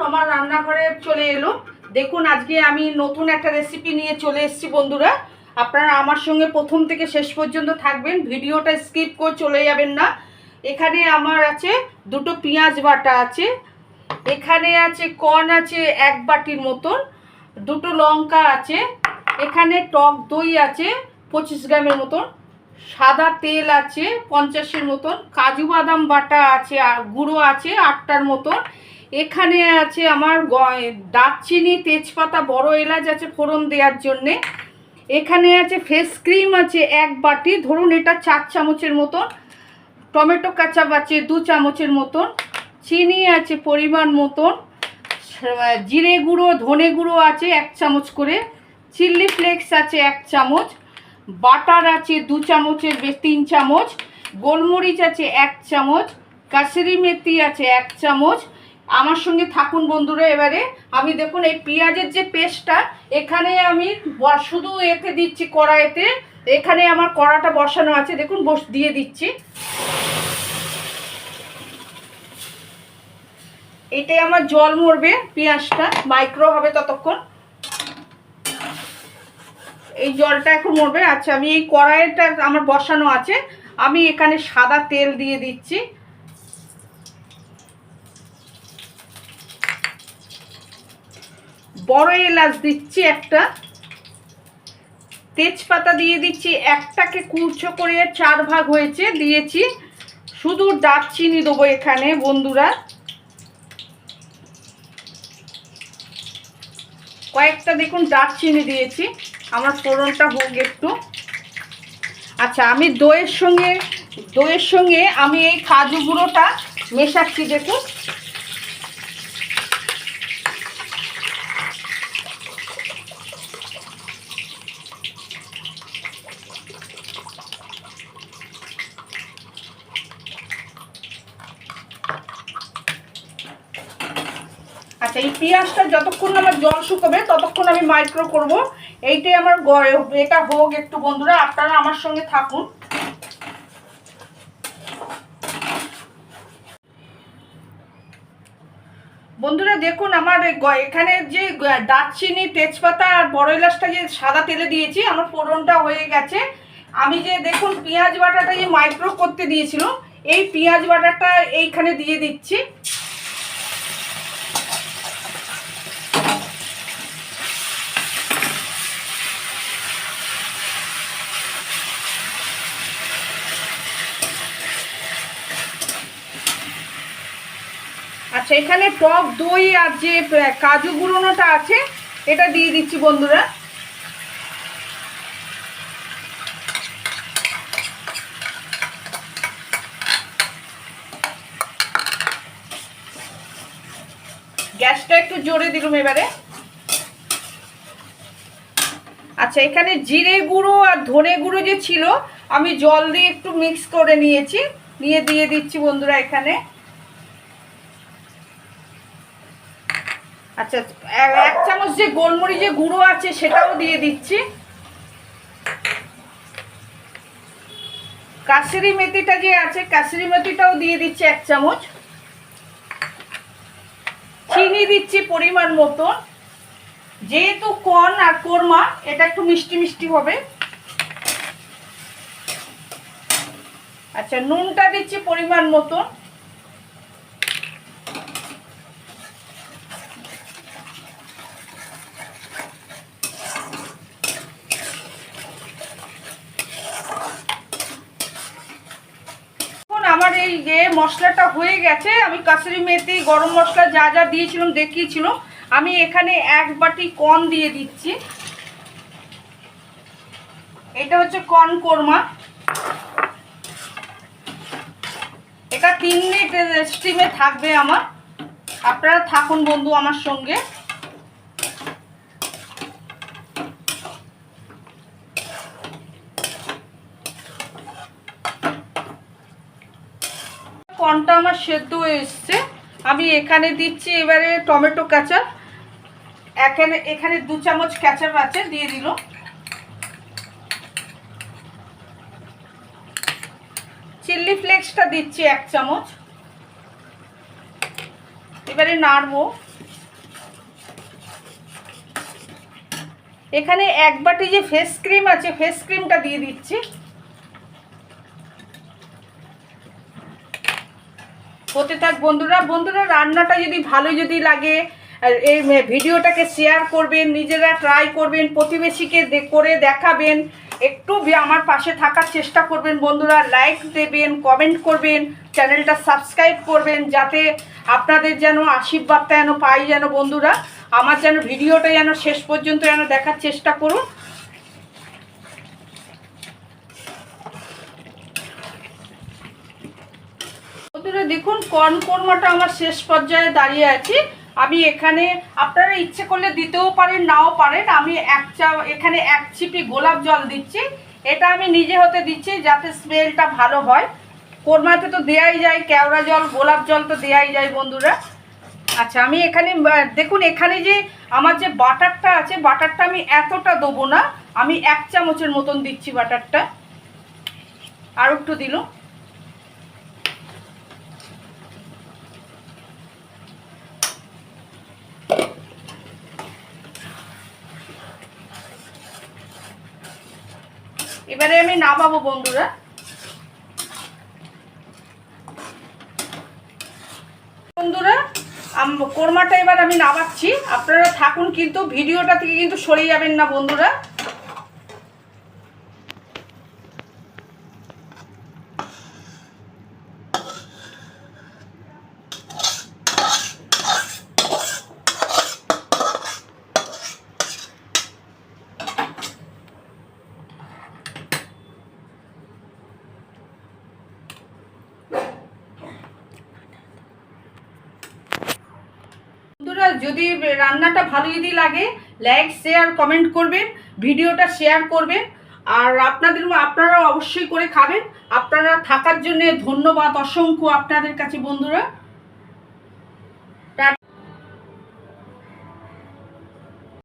আমার রান্নাঘরে চলে এলো। দেখুন আজকে আমি নতুন একটা রেসিপি নিয়ে চলে এসেছি বন্ধুরা। আপনারা আমার সঙ্গে প্রথম থেকে শেষ পর্যন্ত থাকবেন, ভিডিওটা স্কিপ করে চলে যাবেন না। এখানে আমার আছে দুটো পেঁয়াজ বাটা আছে, এখানে আছে কর্ন আছে 1 বাটির মতন, দুটো লঙ্কা আছে, এখানে টক দই আছে 25 গ্রামের মতন, সাদা তেল আছে 50-এর মতন, কাজু বাদাম বাটা আছে গুঁড়ো আছে 8টার মতন, এখানে আছে আমার দারচিনি তেজপাতা বড় এলাচ আছে ফোড়ন দেওয়ার জন্যে, এখানে আছে ফেস ক্রিম আছে 1 বাটি, ধরুন এটা 4 চামচের মতন, টমেটো কাঁচা আছে 2 চামচের মতন, চিনি আছে পরিমাণ মতন, জিরে গুঁড়ো ধনে গুঁড়ো আছে 1 চামচ করে, চিলি ফ্লেক্স আছে 1 চামচ, বাটার আছে 2 চামচের 3 চামচ, গোলমরিচ আছে 1 চামচ, কাসুরি মেথি আছে 1 চামচ। আমার সঙ্গে থাকুন বন্ধুরা। এবারে আমি দেখুন এই পেঁয়াজের যে পেস্টটা এখানে আমি শুধু এতে দিচ্ছি কড়াইতে, এখানে আমার কড়াটা বসানো আছে, দেখুন দিয়ে দিচ্ছি। এটাই আমার জল মরবে, পেঁয়াজটা মাইক্রো হবে ততক্ষণ, এই জলটা এখন মরবে। আচ্ছা আমি এই কড়াইটা আমার বসানো আছে, আমি এখানে সাদা তেল দিয়ে দিচ্ছি, বড় এলাচ দিচ্ছি একটা, তেজপাতা দিয়ে দিচ্ছি, একটাকে কুচো করে 4 ভাগ হয়েছে দিয়েছি, শুধু দারচিনি দেবো এখানে বন্ধুরা, কয়েকটা দেখুন দারচিনি দিয়েছি, আমার ফোড়নটা হোক একটু। আচ্ছা আমি দইয়ের সঙ্গে আমি এই কাজু গুঁড়োটা মেশাচ্ছি, দেখুন আচ্ছা এই পেঁয়াজটা যতক্ষণ আমার জল শুকোবে ততক্ষণ আমি মাইক্রো করব। এইটাই আমার এটা হোক একটু বন্ধুরা, আপনারা আমার সঙ্গে থাকুন। বন্ধুরা দেখুন আমার এখানে যে দারচিনি তেজপাতা আর বড় এলাচটা যে সাদা তেলে দিয়েছি, আমার ফোড়নটা হয়ে গেছে। আমি যে দেখুন পেঁয়াজ বাটাটা যে মাইক্রো করতে দিয়েছিল, এই পেঁয়াজ বাটাটা এইখানে দিয়ে দিচ্ছি। আচ্ছা এখানে টক দই আর যে কাজু গুঁড়োটা আছে এটা দিয়ে দিচ্ছি বন্ধুরা। গ্যাসটা একটু জোরে দিলাম এবারে। আচ্ছা এখানে জিরে গুঁড়ো আর ধনে গুঁড়ো যে ছিল আমি জল দিয়ে একটু মিক্স করে নিয়েছি, নিয়ে দিয়ে দিচ্ছি বন্ধুরা এখানে। আচ্ছা 1 চামচ যে গোলমরিচের গুঁড়ো আছে সেটাও দিয়ে দিচ্ছি, কাসুরি মেথিটা যে আছে কাসুরি মেথিটাও দিয়ে দিচ্ছি 1 চামচ, চিনি দিচ্ছি পরিমাণ মতো, যেহেতু কর্ন আর কোরমা এটা একটু মিষ্টি মিষ্টি হবে। আচ্ছা নুনটা দিচ্ছি পরিমাণ মতো, আমার এই যে মশলাটা হয়ে গেছে, আমি কাসুরি মেথি গরম মশলা যা যা দিয়েছিলাম দেখিয়েছিলাম, আমি এখানে 1 বাটি কর্ন দিয়ে দিচ্ছি। এটা হচ্ছে কর্ন কোরমা, এটা 3 মিনিট স্টিমে থাকবে আমার, আপনারা থাকুন বন্ধু আমার সঙ্গে। কর্নটা আমার সেদ্ধ হয়ে এসছে, আমি এখানে দিচ্ছি এবারে টমেটো কেচাপ, এখানে 2 চামচ কেচাপ আছে দিয়ে দিল, চিলি ফ্লেক্সটা দিচ্ছি 1 চামচ, এবারে নাড়বো। এখানে 1 বাটি যে ফেস ক্রিম আছে, ফেস ক্রিমটা দিয়ে দিচ্ছি। হতে থাক বন্ধুরা। বন্ধুরা রান্নাটা যদি ভালো যদি লাগে, এই ভিডিওটাকে শেয়ার করবেন, নিজেরা ট্রাই করবেন, প্রতিবেশীকে করে দেখাবেন, একটু আমার পাশে থাকার চেষ্টা করবেন বন্ধুরা। লাইক দেবেন, কমেন্ট করবেন, চ্যানেলটা সাবস্ক্রাইব করবেন, যাতে আপনাদের যেন আশীর্বাদটা যেন পাই যেন বন্ধুরা। আমার যেন ভিডিওটা যেন শেষ পর্যন্ত যেন দেখার চেষ্টা করুন। বন্ধুরা দেখুন কর্নকোরমাটা আমার শেষ পর্যায়ে দাঁড়িয়ে আছে। আমি এখানে আপনারা ইচ্ছে করলে দিতেও পারেন, নাও পারেন। আমি এখানে 1 ছিপি গোলাপ জল দিচ্ছি। এটা আমি নিজে হতে দিচ্ছি যাতে স্মেলটা ভালো হয়। কোরমাতে তো দেয়াই যায় কেওড়া জল, গোলাপ জল তো দেয়াই যায় বন্ধুরা। আচ্ছা, আমি এখানে দেখুন, এখানে যে আমার যে বাটারটা আছে, বাটারটা আমি এতটা দেবো না, আমি 1 চামচের মতন দিচ্ছি বাটারটা। আর একটু দিল। এবারে আমি নামাবো বন্ধুরা। বন্ধুরা কোরমাটা এবার আমি নামাচ্ছি। আপনারা থাকুন, কিন্তু ভিডিওটা থেকে কিন্তু সরে যাবেন না বন্ধুরা। বন্ধুরা যদি রান্নাটা ভালো যদি লাগে, লাইক শেয়ার কমেন্ট করবেন, ভিডিওটা শেয়ার করবেন। আর আপনারা অবশ্যই করে খাবেন। আপনারা থাকার জন্য ধন্যবাদ অসংখ্য আপনাদের কাছে বন্ধুরা।